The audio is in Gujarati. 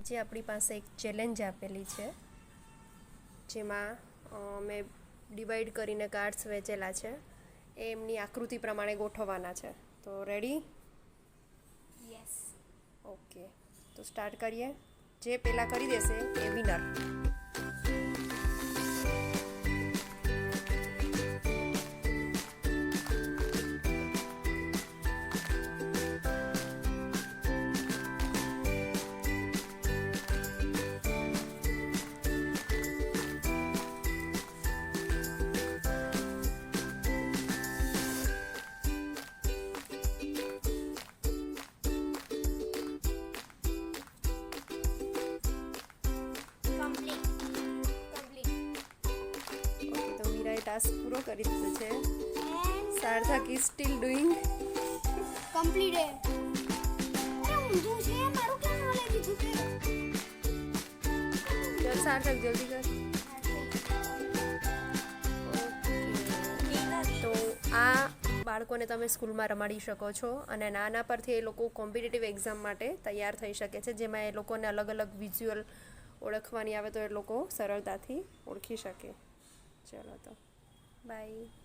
આજે આપણી પાસે એક ચેલેન્જ આપેલી છે, જેમાં મેં ડિવાઈડ કરીને કાર્ડ્સ વેચેલા છે, એ એમની આકૃતિ પ્રમાણે ગોઠવવાના છે. તો રેડી? યસ. ઓકે, તો સ્ટાર્ટ કરીએ. જે પહેલાં કરી દેશે એ વિનર. ટાસ્ક પૂરો કરી દીધો છે. સાર્થક ઇઝ સ્ટીલ ડુઈંગ કમ્પ્લીટ. ઊંધું છે મારું કેમ હાલે દીધું કે? ચલ સાર્થક જલ્દી કર. તો આ બાળકોને તમે સ્કૂલમાં રમાડી શકો છો અને નાના પરથી એ લોકો કોમ્પિટિટિવ એક્ઝામ માટે તૈયાર થઈ શકે છે, જેમાં એ લોકોને અલગ અલગ વિઝ્યુઅલ ઓળખવાની આવે તો એ લોકો સરળતાથી ઓળખી શકે. ચલો તો બાય.